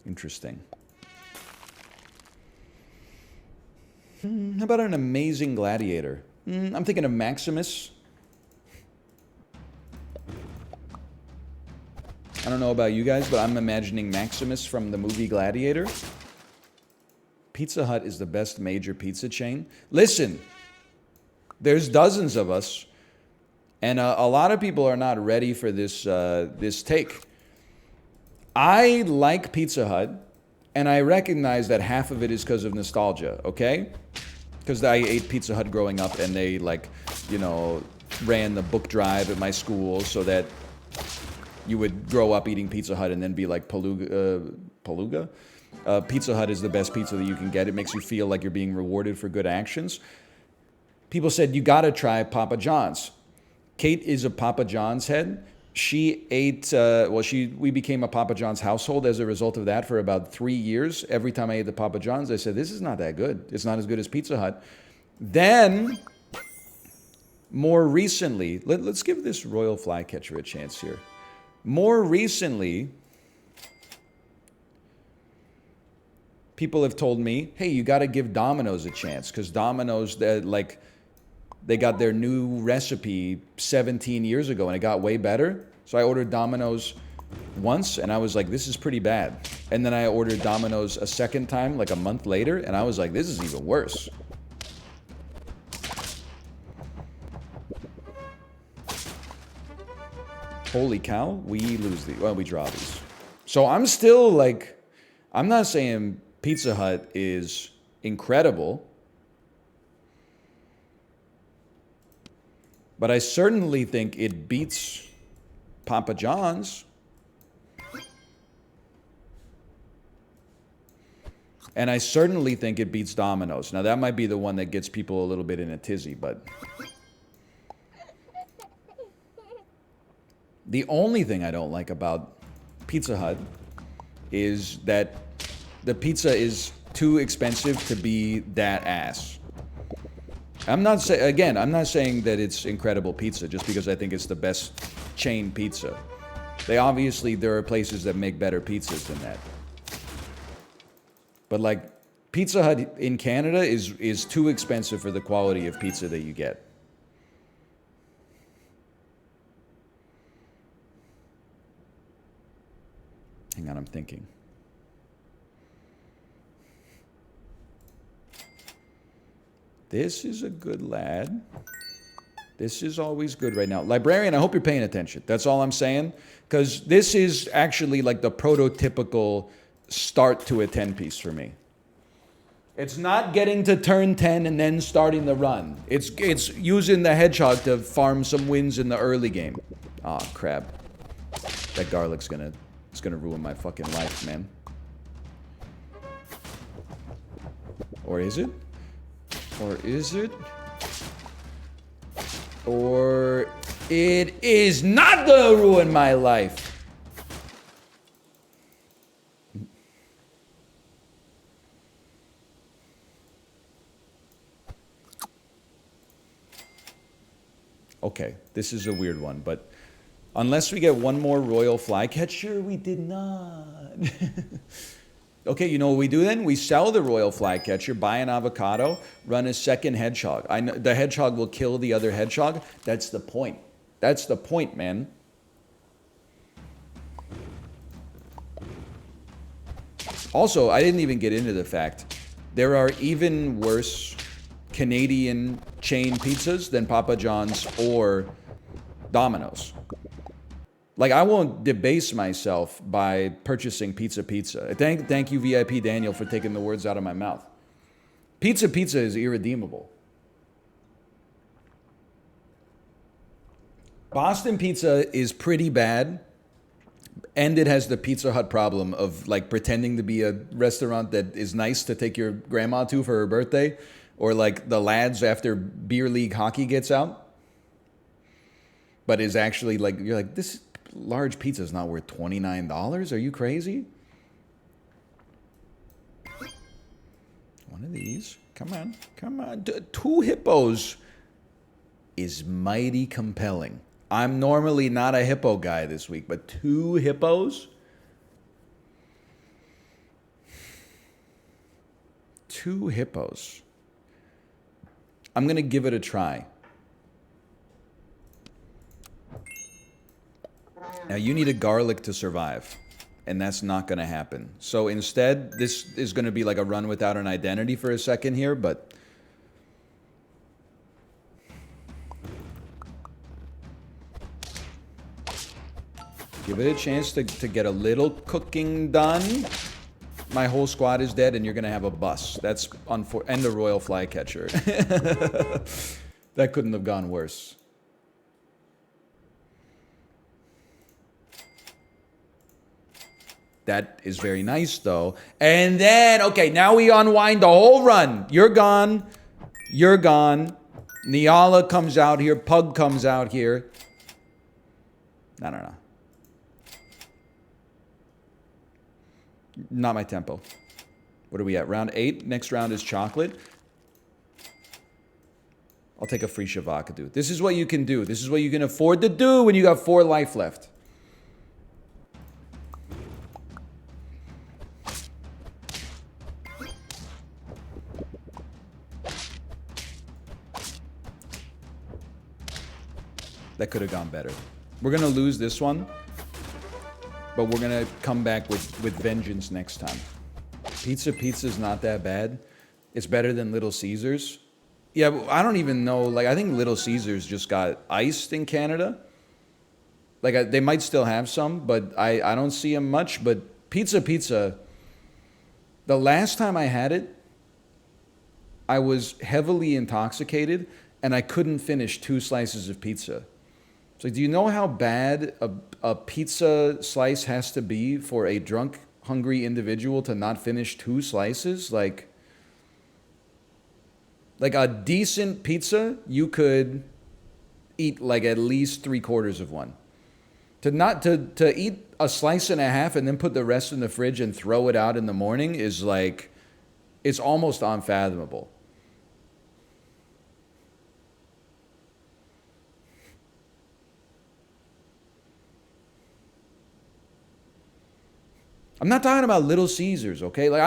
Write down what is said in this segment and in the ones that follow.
Interesting. How about an amazing gladiator? I'm thinking of Maximus. I don't know about you guys, but I'm imagining Maximus from the movie Gladiator. Pizza Hut is the best major pizza chain. Listen, there's dozens of us, and a lot of people are not ready for this take. I like Pizza Hut, and I recognize that half of it is because of nostalgia, okay? Because I ate Pizza Hut growing up, and they, like, you know, ran the book drive at my school so that you would grow up eating Pizza Hut and then be like, Palooga? Pizza Hut is the best pizza that you can get. It makes you feel like you're being rewarded for good actions. People said, you gotta try Papa John's. Kate is a Papa John's head. She ate, we became a Papa John's household as a result of that for about 3 years. Every time I ate the Papa John's, I said, this is not that good. It's not as good as Pizza Hut. Then, more recently, let's give this Royal Flycatcher a chance here. More recently, people have told me, hey, you got to give Domino's a chance, because Domino's, they got their new recipe 17 years ago, and it got way better. So I ordered Domino's once, and I was like, this is pretty bad. And then I ordered Domino's a second time, like a month later, and I was like, this is even worse. Holy cow, we lose these. Well, we draw these. So I'm still like, I'm not saying Pizza Hut is incredible, but I certainly think it beats Papa John's. And I certainly think it beats Domino's. Now, that might be the one that gets people a little bit in a tizzy, but the only thing I don't like about Pizza Hut is that the pizza is too expensive to be that ass. I'm not saying that it's incredible pizza just because I think it's the best chain pizza. There are places that make better pizzas than that. But like, Pizza Hut in Canada is too expensive for the quality of pizza that you get. Hang on, I'm thinking. This is a good lad. This is always good right now. Librarian, I hope you're paying attention. That's all I'm saying. Because this is actually like the prototypical start to a 10-piece for me. It's not getting to turn 10 and then starting the run. It's using the hedgehog to farm some wins in the early game. Aw, oh, crap. That garlic's gonna ruin my fucking life, man. Or is it? Or is it? Or it is not gonna ruin my life. Okay, this is a weird one, but unless we get one more Royal Flycatcher, we did not. Okay, you know what we do then? We sell the Royal Flycatcher, buy an avocado, run a second hedgehog. I know the hedgehog will kill the other hedgehog. That's the point. That's the point, man. Also, I didn't even get into the fact there are even worse Canadian chain pizzas than Papa John's or Domino's. Like, I won't debase myself by purchasing Pizza. Thank you, VIP Daniel, for taking the words out of my mouth. Pizza is irredeemable. Boston Pizza is pretty bad, and it has the Pizza Hut problem of, like, pretending to be a restaurant that is nice to take your grandma to for her birthday, or like the lads after beer league hockey gets out, but is actually like, you're like, this large pizza is not worth $29. Are you crazy? One of these. Come on. Two hippos is mighty compelling. I'm normally not a hippo guy this week, but 2 hippos? 2 hippos. I'm going to give it a try. Now, you need a garlic to survive, and that's not going to happen. So instead, this is going to be like a run without an identity for a second here, but... give it a chance to get a little cooking done. My whole squad is dead, and you're going to have a bus. That's and the royal flycatcher. That couldn't have gone worse. That is very nice, though. And then, okay, now we unwind the whole run. You're gone. You're gone. Niala comes out here. Pug comes out here. No. Not my tempo. What are we at? Round 8. Next round is chocolate. I'll take a free Shavakadu. This is what you can do. This is what you can afford to do when you got 4 life left. That could have gone better. We're going to lose this one. But we're going to come back with vengeance next time. Pizza's not that bad. It's better than Little Caesars. Yeah, I don't even know. Like, I think Little Caesars just got iced in Canada. Like, they might still have some, but I don't see them much. But pizza, the last time I had it, I was heavily intoxicated, and I couldn't finish 2 slices of pizza. So do you know how bad a pizza slice has to be for a drunk, hungry individual to not finish 2 slices? Like a decent pizza, you could eat like at least 3/4 of one. To eat a slice and a half and then put the rest in the fridge and throw it out in the morning is like, it's almost unfathomable. I'm not talking about Little Caesars, okay? Like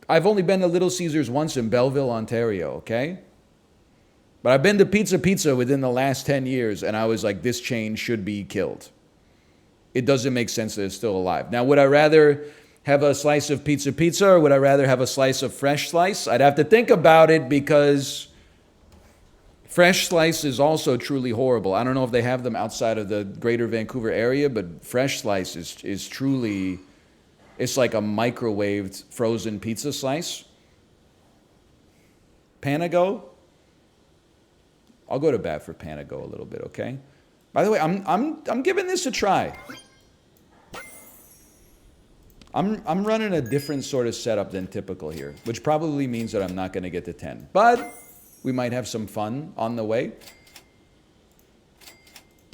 I've only been to Little Caesars once in Belleville, Ontario, okay? But I've been to Pizza within the last 10 years, and I was like, this chain should be killed. It doesn't make sense that it's still alive. Now, would I rather have a slice of pizza, or would I rather have a slice of fresh slice? I'd have to think about it, because fresh slice is also truly horrible. I don't know if they have them outside of the greater Vancouver area, but fresh slice is truly... it's like a microwaved frozen pizza slice. Panago? I'll go to bat for Panago a little bit, okay? By the way, I'm giving this a try. I'm running a different sort of setup than typical here, which probably means that I'm not going to get to 10. But we might have some fun on the way.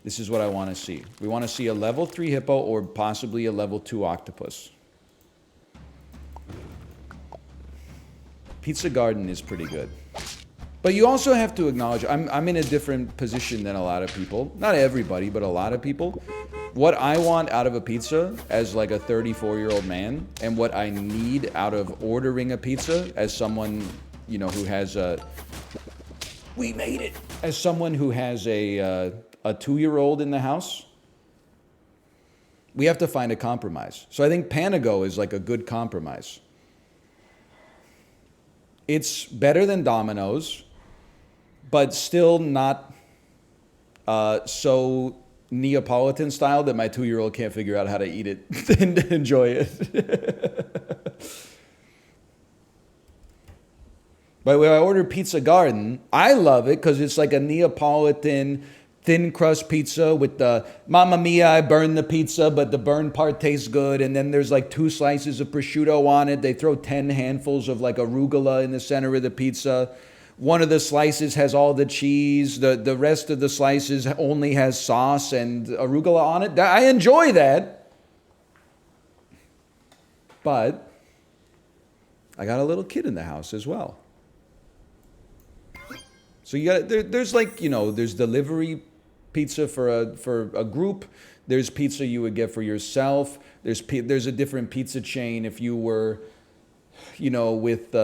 This is what I want to see. We want to see a level 3 hippo or possibly a level 2 octopus. Pizza Garden is pretty good. But you also have to acknowledge, I'm in a different position than a lot of people. Not everybody, but a lot of people. What I want out of a pizza as like a 34-year-old man, and what I need out of ordering a pizza as someone, you know, who has a... we made it! As someone who has a 2-year-old in the house, we have to find a compromise. So I think Panago is like a good compromise. It's better than Domino's, but still not so Neapolitan style that my 2-year-old can't figure out how to eat it and enjoy it. But when I order Pizza Garden, I love it because it's like a Neapolitan thin crust pizza with the Mamma Mia, I burned the pizza, but the burned part tastes good. And then there's like 2 slices of prosciutto on it. They throw 10 handfuls of like arugula in the center of the pizza. One of the slices has all the cheese. The rest of the slices only has sauce and arugula on it. I enjoy that. But I got a little kid in the house as well. So you got there's like, you know, there's delivery pizza for a group. There's pizza you would get for yourself. There's a different pizza chain if you were, you know, with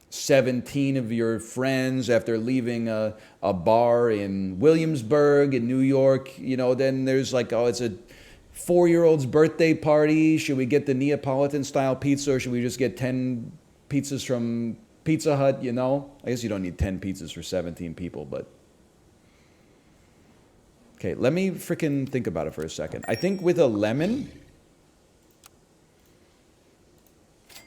17 of your friends after leaving a bar in Williamsburg in New York. You know, then there's like, oh, it's a 4-year-old's birthday party. Should we get the Neapolitan style pizza, or should we just get 10 pizzas from Pizza Hut? You know, I guess you don't need 10 pizzas for 17 people, but okay, let me freaking think about it for a second. I think with a lemon,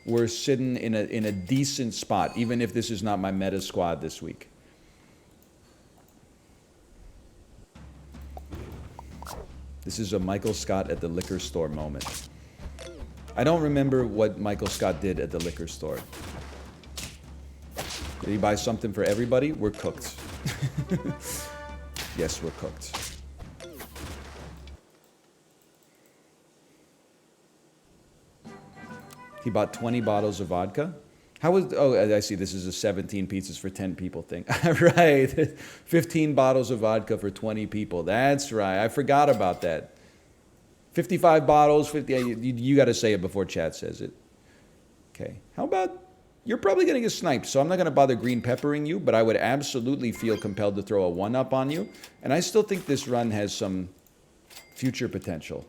we're sitting in a decent spot, even if this is not my meta squad this week. This is a Michael Scott at the liquor store moment. I don't remember what Michael Scott did at the liquor store. Did he buy something for everybody? We're cooked. Yes, we're cooked. He bought 20 bottles of vodka. How was, oh, I see, this is a 17 pizzas for 10 people thing. Right, 15 bottles of vodka for 20 people. That's right, I forgot about that. 55 bottles, 50, you got to say it before chat says it. Okay, how about, you're probably going to get sniped, so I'm not going to bother green peppering you, but I would absolutely feel compelled to throw a 1-up on you. And I still think this run has some future potential.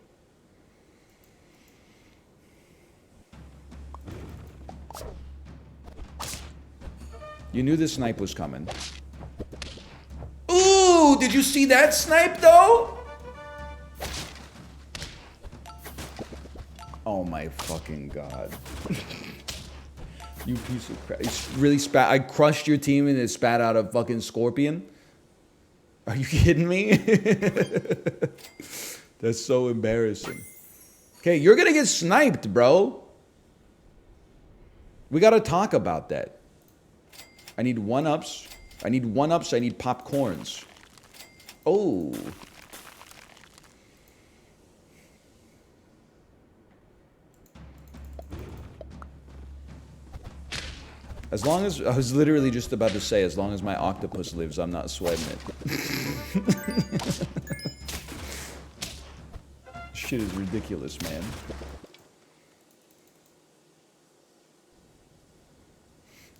You knew this snipe was coming. Ooh, did you see that snipe though? Oh my fucking god. You piece of crap. It's really spat. I crushed your team and it spat out a fucking scorpion. Are you kidding me? That's so embarrassing. Okay, you're gonna get sniped, bro. We gotta talk about that. I need 1-ups. I need 1-ups. I need popcorns. Oh. As long as, I was literally just about to say, as long as my octopus lives, I'm not sweating it. Shit is ridiculous, man.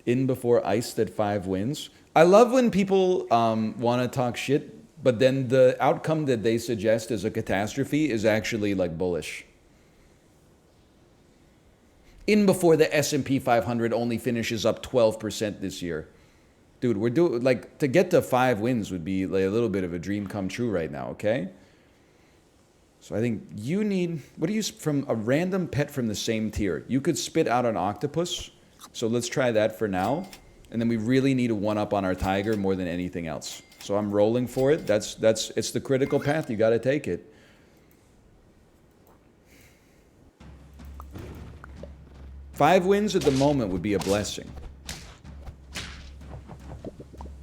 In before iced at 5 wins. I love when people want to talk shit, but then the outcome that they suggest as a catastrophe is actually like bullish. In before the S&P 500 only finishes up 12% this year. Dude, we're doing, like, to get to 5 wins would be like a little bit of a dream come true right now, okay? So I think you need, what do you, from a random pet from the same tier, you could spit out an octopus. So let's try that for now. And then we really need a 1-up on our tiger more than anything else. So I'm rolling for it. It's the critical path. You got to take it. Five wins at the moment would be a blessing.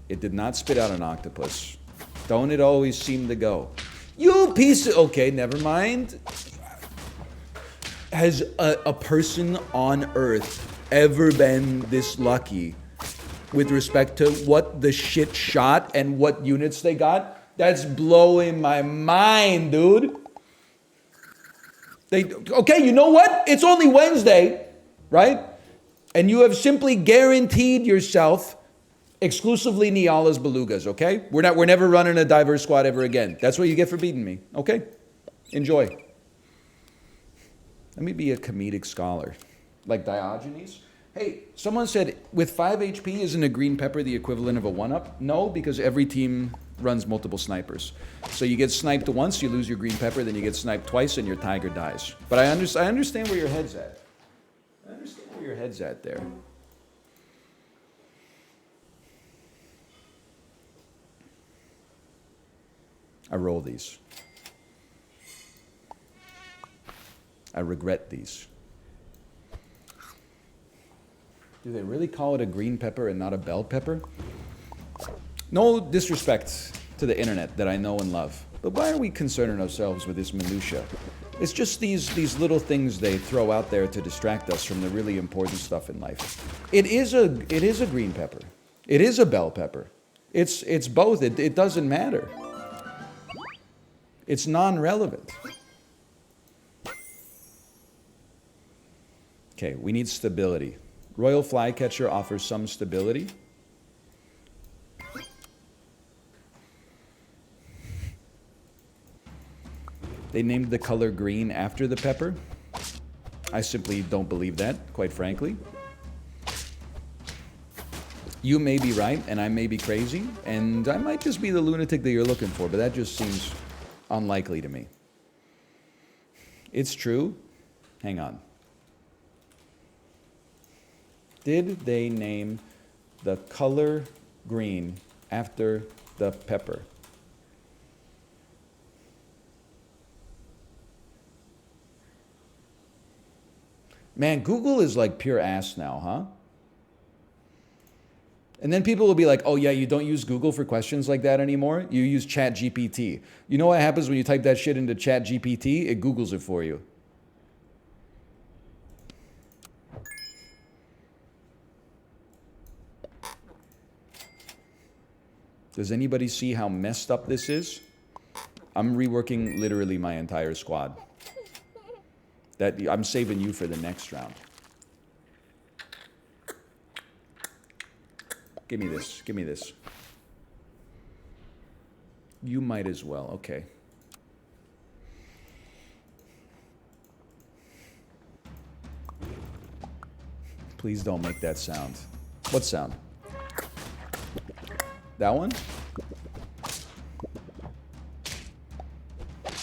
It did not spit out an octopus. Don't it always seem to go? You piece of... Okay, never mind. Has a person on Earth ever been this lucky with respect to what the shit shot and what units they got? That's blowing my mind, dude. Okay, you know what? It's only Wednesday, right? And you have simply guaranteed yourself exclusively Niala's belugas, okay? We're never running a diverse squad ever again. That's what you get for beating me, okay? Enjoy. Let me be a comedic scholar. Like Diogenes. Hey, someone said, with 5 HP, isn't a green pepper the equivalent of a 1-up? No, because every team runs multiple snipers. So you get sniped once, you lose your green pepper, then you get sniped twice, and your tiger dies. But I understand where your head's at. I understand where your head's at there. I roll these. I regret these. Do they really call it a green pepper and not a bell pepper? No disrespect to the internet that I know and love, but why are we concerning ourselves with this minutia? It's just these little things they throw out there to distract us from the really important stuff in life. It is a green pepper. It is a bell pepper. It's both. It doesn't matter. It's non-relevant. Okay, we need stability. Royal Flycatcher offers some stability. They named the color green after the pepper. I simply don't believe that, quite frankly. You may be right, and I may be crazy, and I might just be the lunatic that you're looking for, but that just seems unlikely to me. It's true. Hang on. Did they name the color green after the pepper? Man, Google is like pure ass now, huh? And then people will be like, oh yeah, you don't use Google for questions like that anymore? You use ChatGPT. You know what happens when you type that shit into ChatGPT? It Googles it for you. Does anybody see how messed up this is? I'm reworking literally my entire squad. I'm saving you for the next round. Give me this. Give me this. You might as well. Okay. Please don't make that sound. What sound? That one?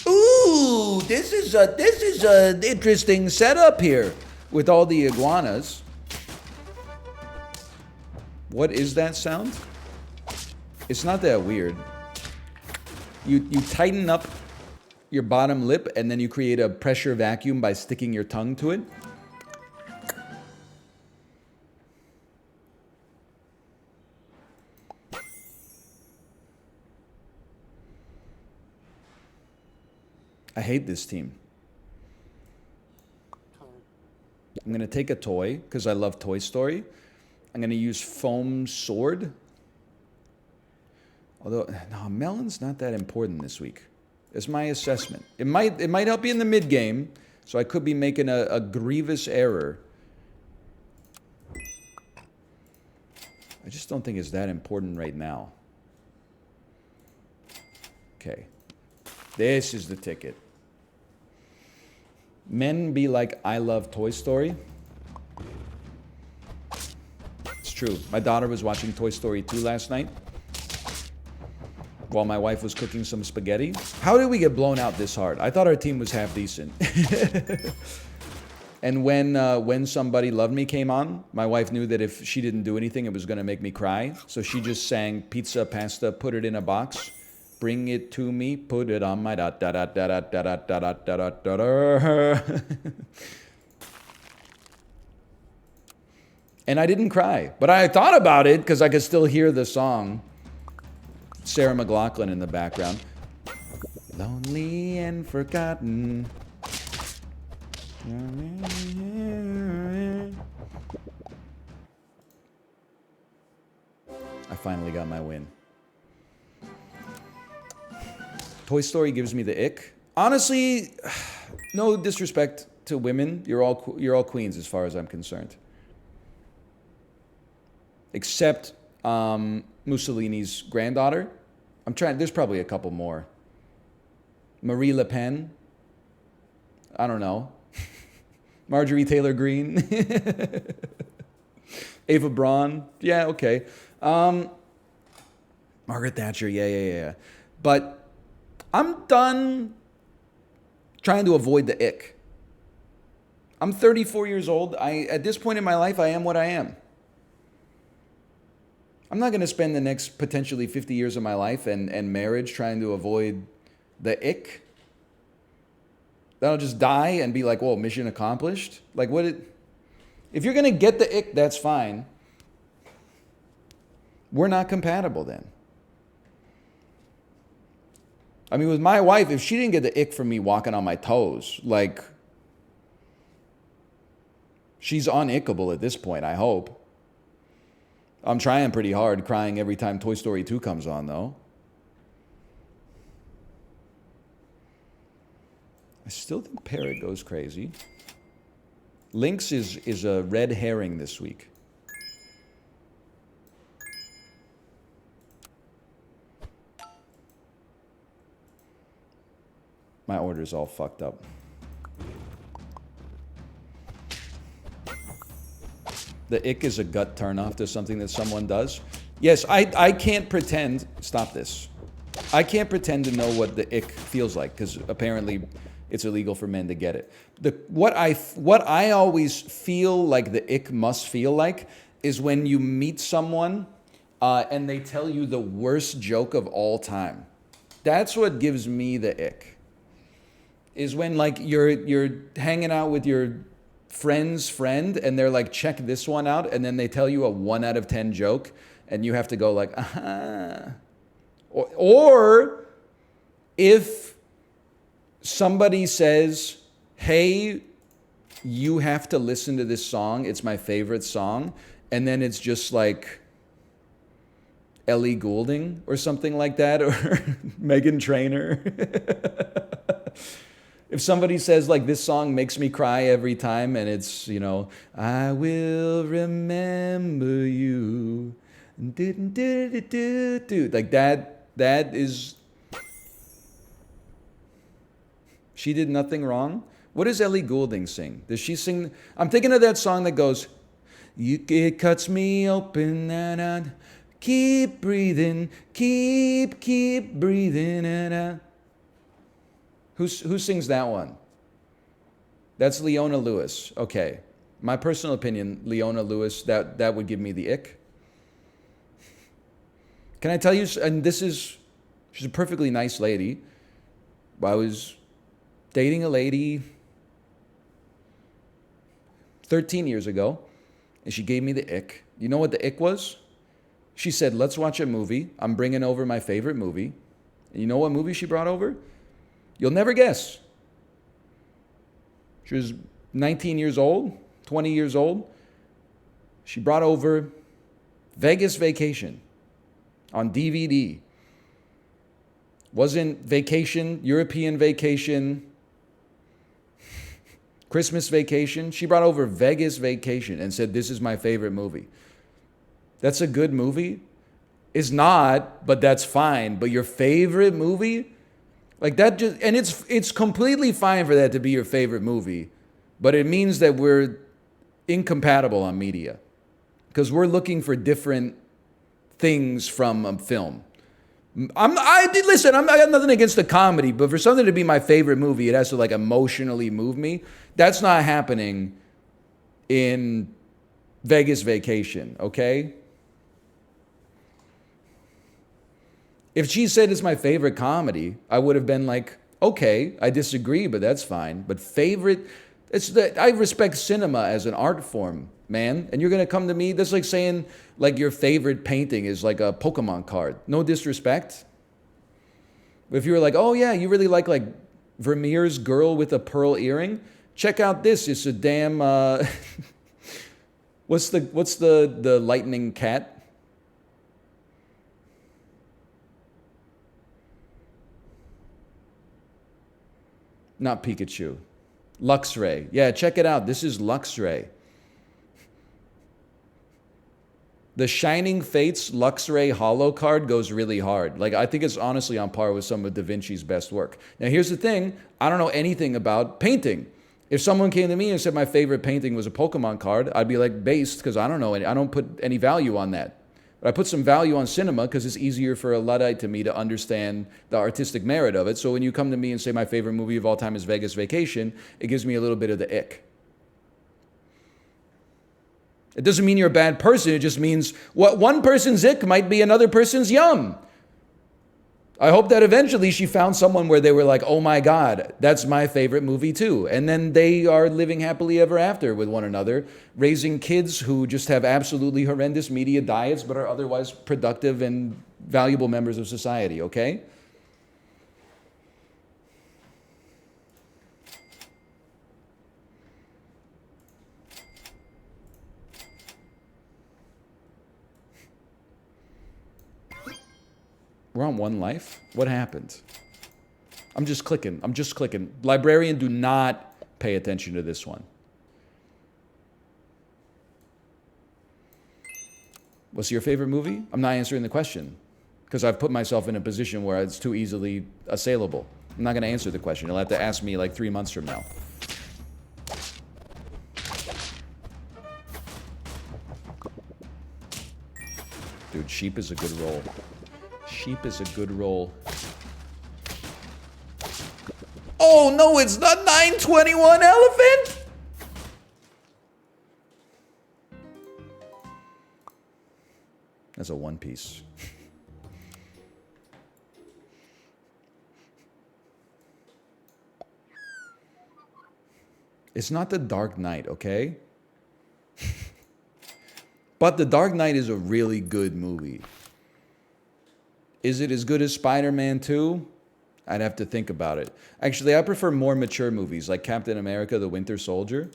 Ooh, this is a interesting setup here with all the iguanas. What is that sound? It's not that weird. You tighten up your bottom lip and then you create a pressure vacuum by sticking your tongue to it. I hate this team. I'm going to take a toy because I love Toy Story. I'm going to use Foam Sword. Although, no, Melon's not that important this week. It's my assessment. It might help you in the mid-game, so I could be making a grievous error. I just don't think it's that important right now. Okay. This is the ticket. Men be like, I love Toy Story. It's true. My daughter was watching Toy Story 2 last night while my wife was cooking some spaghetti. How did we get blown out this hard? I thought our team was half decent. And when Somebody Loved Me came on, my wife knew that if she didn't do anything, it was going to make me cry. So she just sang pizza, pasta, put it in a box. Bring it to me, put it on my da da da da da da da da da da da. And I didn't cry, but I thought about it because I could still hear the song. Sarah McLachlan in the background. Lonely and forgotten. I finally got my win. Toy Story gives me the ick. Honestly, no disrespect to women. You're all queens as far as I'm concerned. Except Mussolini's granddaughter. I'm trying. There's probably a couple more. Marie Le Pen. I don't know. Marjorie Taylor Greene. Ava Braun. Yeah, okay. Margaret Thatcher. Yeah. But I'm done trying to avoid the ick. I'm 34 years old. At this point in my life, I am what I am. I'm not going to spend the next potentially 50 years of my life and marriage trying to avoid the ick. Then I'll just die and be like, whoa, mission accomplished? Like, if you're going to get the ick, that's fine. We're not compatible then. I mean, with my wife, if she didn't get the ick from me walking on my toes, like, she's unickable at this point, I hope. I'm trying pretty hard, crying every time Toy Story 2 comes on, though. I still think Parrot goes crazy. Lynx is a red herring this week. My order's all fucked up. The ick is a gut turnoff to something that someone does. Yes, I can't pretend. Stop this. I can't pretend to know what the ick feels like because apparently it's illegal for men to get it. What I always feel like the ick must feel like is when you meet someone and they tell you the worst joke of all time. That's what gives me the ick. Is when like you're hanging out with your friend's friend and they're like, check this one out, and then they tell you a 1 out of 10 joke and you have to go like, or if somebody says, hey, you have to listen to this song, it's my favorite song, and then it's just like Ellie Goulding or something like that, or Meghan Trainor. If somebody says like this song makes me cry every time and it's, you know, I will remember you. Like that is, she did nothing wrong. What does Ellie Goulding sing? Does she sing? I'm thinking of that song that goes, it cuts me open and keep breathing, keep breathing and Who sings that one? That's Leona Lewis. Okay. My personal opinion, Leona Lewis, that would give me the ick. Can I tell you, and she's a perfectly nice lady. I was dating a lady 13 years ago, and she gave me the ick. You know what the ick was? She said, let's watch a movie. I'm bringing over my favorite movie. And you know what movie she brought over? You'll never guess. She was 19 years old, 20 years old. She brought over Vegas Vacation on DVD. Wasn't Vacation, European Vacation, Christmas Vacation. She brought over Vegas Vacation and said, this is my favorite movie. That's a good movie? It's not, but that's fine. But your favorite movie? Like that just, and it's completely fine for that to be your favorite movie, but it means that we're incompatible on media because we're looking for different things from a film. Listen, I got nothing against the comedy, but for something to be my favorite movie, it has to like emotionally move me. That's not happening in Vegas Vacation, okay? If she said it's my favorite comedy, I would have been like, okay, I disagree, but that's fine. But favorite, I respect cinema as an art form, man. And you're going to come to me, that's like saying like your favorite painting is like a Pokemon card. No disrespect. But if you were like, oh yeah, you really like Vermeer's Girl with a Pearl Earring, check out this. It's a damn, what's the lightning cat? Not Pikachu. Luxray. Yeah, check it out. This is Luxray. The Shining Fates Luxray holo card goes really hard. Like, I think it's honestly on par with some of Da Vinci's best work. Now, here's the thing. I don't know anything about painting. If someone came to me and said my favorite painting was a Pokemon card, I'd be like, based, because I don't know. I don't put any value on that. But I put some value on cinema because it's easier for a Luddite to me to understand the artistic merit of it. So when you come to me and say my favorite movie of all time is Vegas Vacation, it gives me a little bit of the ick. It doesn't mean you're a bad person. It just means what one person's ick might be another person's yum. I hope that eventually she found someone where they were like, oh my God, that's my favorite movie too. And then they are living happily ever after with one another, raising kids who just have absolutely horrendous media diets but are otherwise productive and valuable members of society, okay? We're on one life? What happened? I'm just clicking. I'm just clicking. Librarian, do not pay attention to this one. What's your favorite movie? I'm not answering the question because I've put myself in a position where it's too easily assailable. I'm not going to answer the question. You'll have to ask me like 3 months from now. Dude, Sheep is a good role. Sheep is a good role. Oh, no, it's not 921 Elephant! That's a One Piece. It's not The Dark Knight, okay? But The Dark Knight is a really good movie. Is it as good as Spider-Man 2? I'd have to think about it. Actually, I prefer more mature movies like Captain America: The Winter Soldier.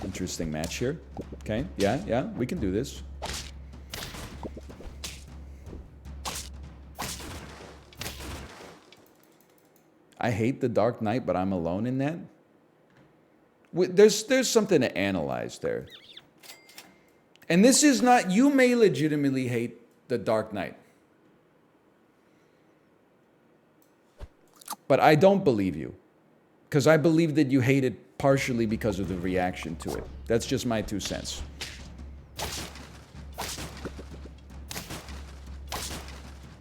Interesting match here. Okay, yeah, we can do this. I hate The Dark Knight, but I'm alone in that. There's something to analyze there. And this is not, you may legitimately hate The Dark Knight. But I don't believe you. Because I believe that you hate it partially because of the reaction to it. That's just my 2 cents.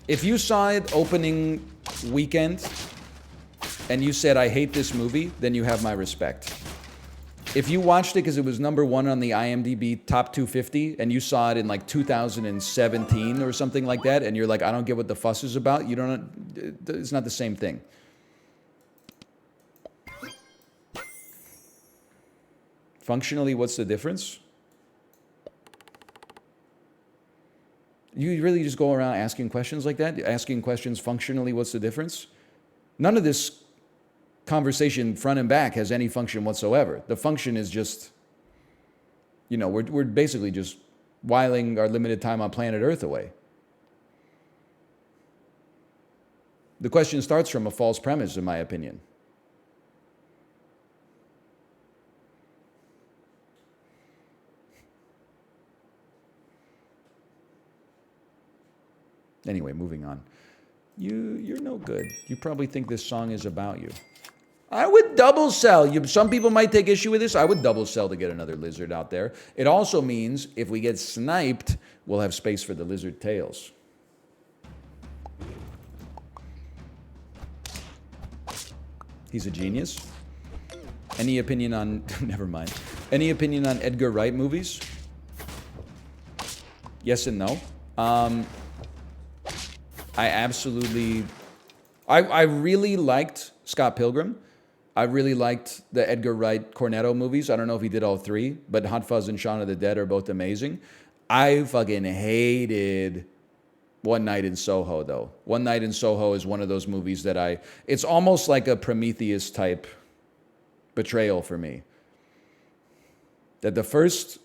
If you saw it opening weekend and you said, I hate this movie, then you have my respect. If you watched it because it was #1 on the IMDb top 250 and you saw it in like 2017 or something like that and you're like, I don't get what the fuss is about, you don't, it's not the same thing. Functionally, what's the difference? You really just go around asking questions like that? Asking questions functionally, what's the difference? None of this conversation front and back has any function whatsoever. The function is just, you know, we're basically just whiling our limited time on planet Earth away. The question starts from a false premise, in my opinion. Anyway, moving on. You're no good. You probably think this song is about you. I would double sell. Some people might take issue with this. I would double sell to get another lizard out there. It also means if we get sniped, we'll have space for the lizard tails. He's a genius. Any opinion on... Never mind. Any opinion on Edgar Wright movies? Yes and no. I absolutely... I really liked Scott Pilgrim. I really liked the Edgar Wright Cornetto movies. I don't know if he did all 3, but Hot Fuzz and Shaun of the Dead are both amazing. I fucking hated One Night in Soho, though. One Night in Soho is one of those movies that it's almost like a Prometheus type betrayal for me. That the first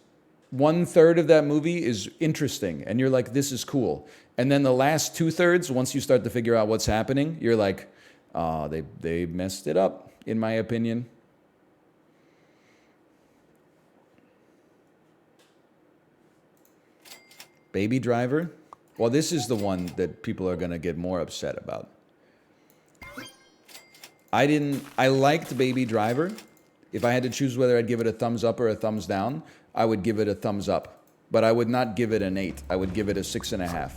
1/3 of that movie is interesting, and you're like, this is cool. And then the last 2/3, once you start to figure out what's happening, you're like, oh, they messed it up, in my opinion. Baby Driver? Well, this is the one that people are going to get more upset about. I liked Baby Driver. If I had to choose whether I'd give it a thumbs up or a thumbs down, I would give it a thumbs up. But I would not give it an 8. I would give it a 6.5.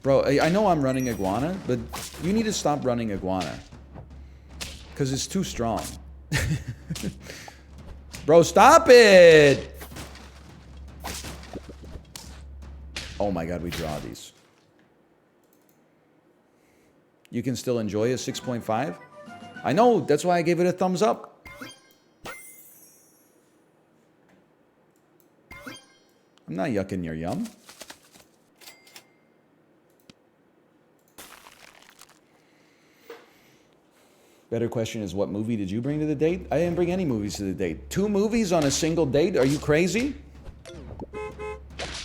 Bro, I know I'm running Iguana, but you need to stop running Iguana. Because it's too strong. Bro, stop it! Oh my god, we draw these. You can still enjoy a 6.5? I know, that's why I gave it a thumbs up. I'm not yucking your yum. Better question is, what movie did you bring to the date? I didn't bring any movies to the date. 2 movies on a single date? Are you crazy?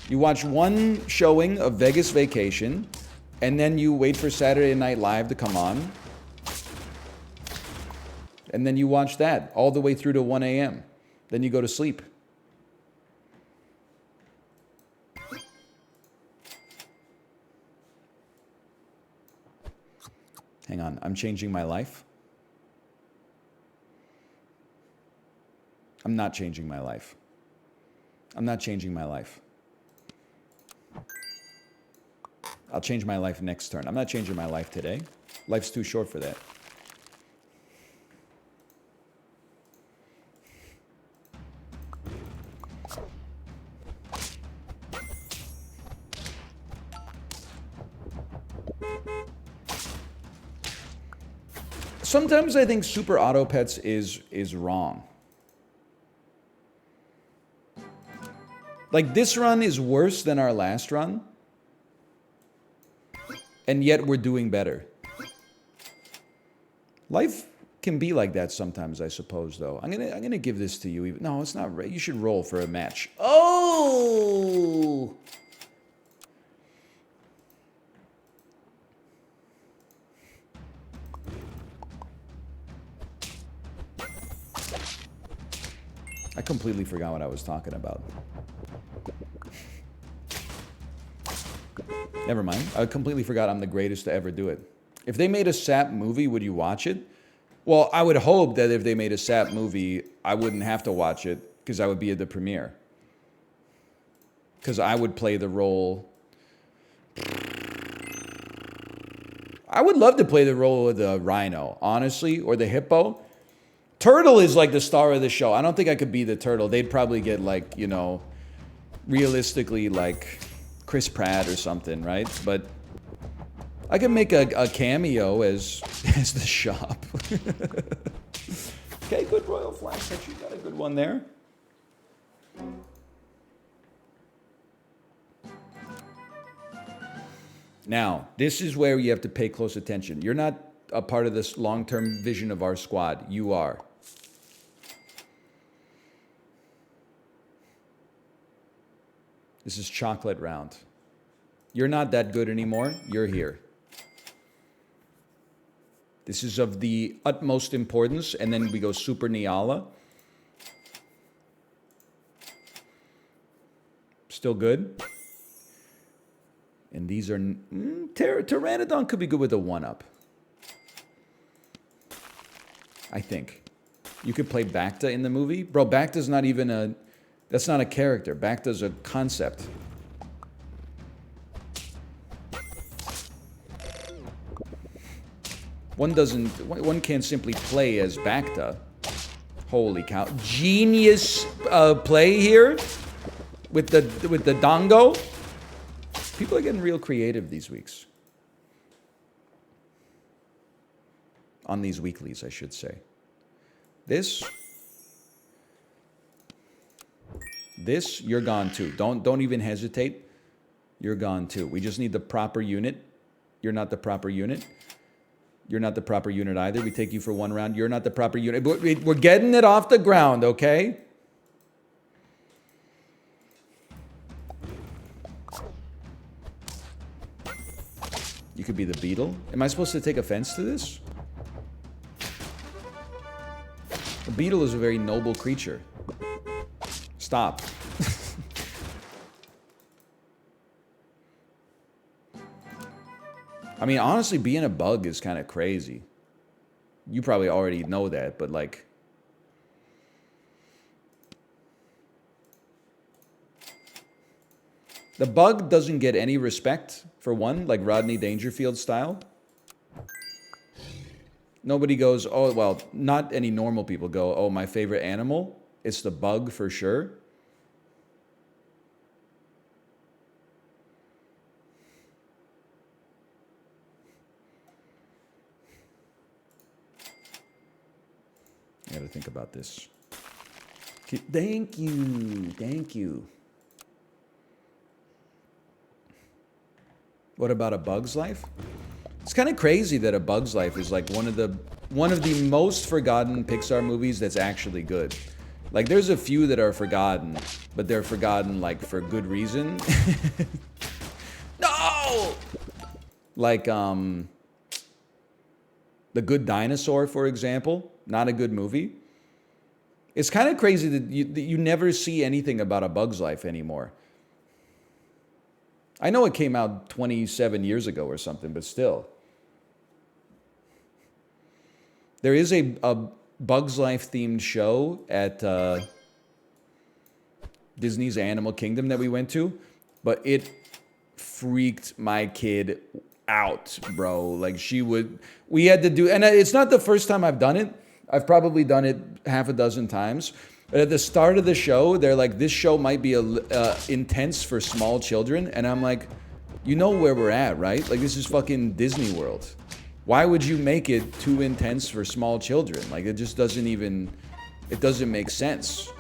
You watch one showing of Vegas Vacation, and then you wait for Saturday Night Live to come on. And then you watch that all the way through to 1 a.m. Then you go to sleep. Hang on, I'm changing my life. I'm not changing my life. I'm not changing my life. I'll change my life next turn. I'm not changing my life today. Life's too short for that. Sometimes I think Super Auto Pets is wrong. Like, this run is worse than our last run, and yet we're doing better. Life can be like that sometimes, I suppose, though. I'm gonna give this to you. No, it's not right. You should roll for a match. Oh! I completely forgot what I was talking about. Never mind. I completely forgot I'm the greatest to ever do it. If they made a SAP movie, would you watch it? Well, I would hope that if they made a SAP movie, I wouldn't have to watch it because I would be at the premiere. Because I would play the role. I would love to play the role of the rhino, honestly, or the hippo. Turtle is like the star of the show. I don't think I could be the turtle. They'd probably get, like, you know, realistically, like Chris Pratt or something, right? But I could make a cameo as the shop. Okay, good Royal Flash. You got a good one there. Now, this is where you have to pay close attention. You're not a part of this long-term vision of our squad. You are. This is chocolate round. You're not that good anymore. You're here. This is of the utmost importance, and then we go Super Niala. Still good. And these are... Pteranodon could be good with a 1-up. I think. You could play Bacta in the movie. Bro, Bacta's not even a... That's not a character. Bacta's a concept. One can't simply play as Bacta. Holy cow. Genius play here with the Dongo. People are getting real creative these weeks. On these weeklies, I should say. This, you're gone too. Don't even hesitate. You're gone too. We just need the proper unit. You're not the proper unit. You're not the proper unit either. We take you for 1 round. You're not the proper unit. We're getting it off the ground, okay? You could be the beetle. Am I supposed to take offense to this? The beetle is a very noble creature. Stop. I mean, honestly, being a bug is kind of crazy. You probably already know that, but like... The bug doesn't get any respect, for one, like Rodney Dangerfield style. Nobody goes, oh, well, not any normal people go, oh, my favorite animal? It's the bug for sure. I gotta think about this. Thank you. Thank you. What about A Bug's Life? It's kind of crazy that A Bug's Life is like one of the one of the most forgotten Pixar movies that's actually good. Like, there's a few that are forgotten, but they're forgotten, like, for good reason. No! Like, The Good Dinosaur, for example. Not a good movie. It's kind of crazy that you never see anything about A Bug's Life anymore. I know it came out 27 years ago or something, but still. There is a Bug's Life themed show at Disney's Animal Kingdom that we went to, but it freaked my kid out, bro. Like, we had to do, and it's not the first time I've done it. I've probably done it half a dozen times. But at the start of the show, they're like, this show might be intense for small children. And I'm like, you know where we're at, right? Like, this is fucking Disney World. Why would you make it too intense for small children? Like, it just doesn't even, it doesn't make sense.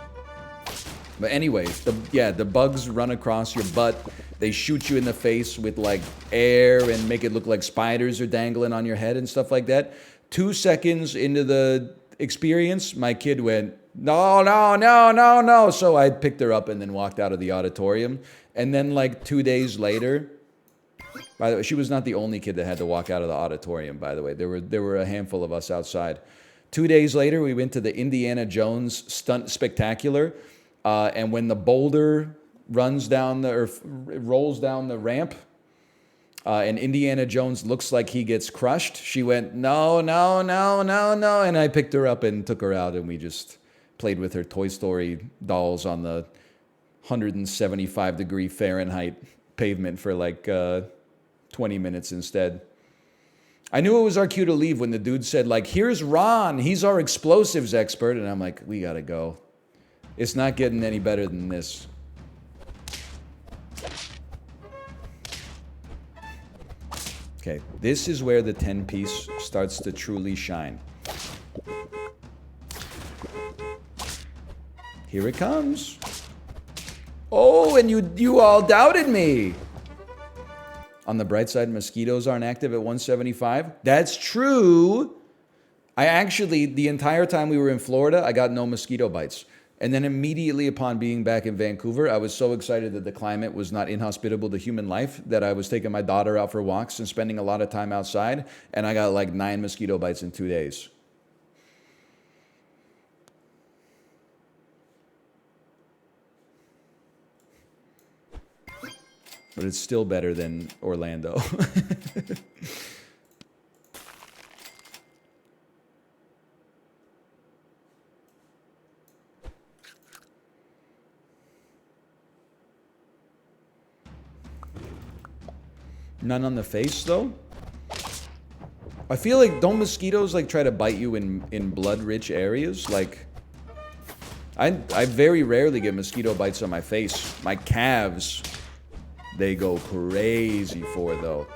But anyways, the bugs run across your butt. They shoot you in the face with like air and make it look like spiders are dangling on your head and stuff like that. 2 seconds into the experience, my kid went, no, no, no, no, no. So I picked her up and then walked out of the auditorium. And then like 2 days later, by the way, she was not the only kid that had to walk out of the auditorium, by the way. There were a handful of us outside. 2 days later, we went to the Indiana Jones Stunt Spectacular. And when the boulder rolls down the ramp, and Indiana Jones looks like he gets crushed, she went, no, no, no, no, no. And I picked her up and took her out, and we just played with her Toy Story dolls on the 175-degree Fahrenheit pavement for like 20 minutes instead. I knew it was our cue to leave when the dude said, like, here's Ron, he's our explosives expert. And I'm like, we gotta go. It's not getting any better than this. Okay, this is where the 10-piece starts to truly shine. Here it comes. Oh, and you all doubted me. On the bright side, mosquitoes aren't active at 175. That's true. I actually, the entire time we were in Florida, I got no mosquito bites. And then immediately upon being back in Vancouver, I was so excited that the climate was not inhospitable to human life that I was taking my daughter out for walks and spending a lot of time outside, and I got like 9 mosquito bites in 2 days. But it's still better than Orlando. None on the face, though? I feel like, don't mosquitoes, like, try to bite you in blood-rich areas? Like, I very rarely get mosquito bites on my face. My calves, they go crazy for, though.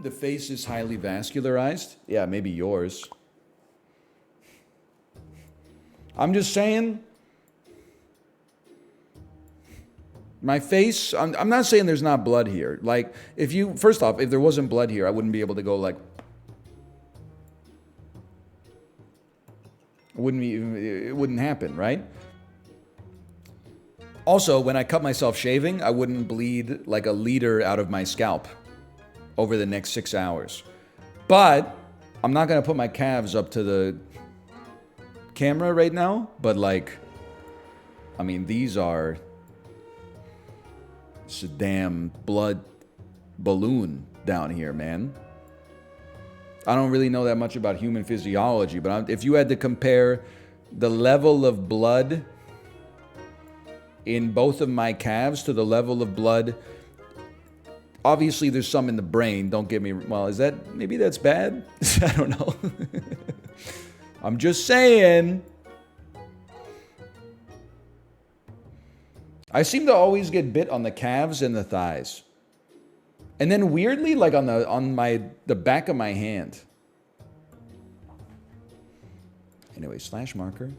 The face is highly vascularized. Yeah, maybe yours. I'm just saying, my face, I'm not saying there's not blood here. Like, first off, if there wasn't blood here, I wouldn't be able to go like, it wouldn't happen, right? Also, when I cut myself shaving, I wouldn't bleed like a liter out of my scalp over the next 6 hours. But I'm not going to put my calves up to the camera right now, but like, I mean, it's a damn blood balloon down here, man. I don't really know that much about human physiology, but if you had to compare the level of blood in both of my calves to the level of blood, obviously there's some in the brain, don't get me, well, maybe that's bad? I don't know. I'm just saying. I seem to always get bit on the calves and the thighs. And then weirdly, like on the back of my hand. Anyway, slash marker.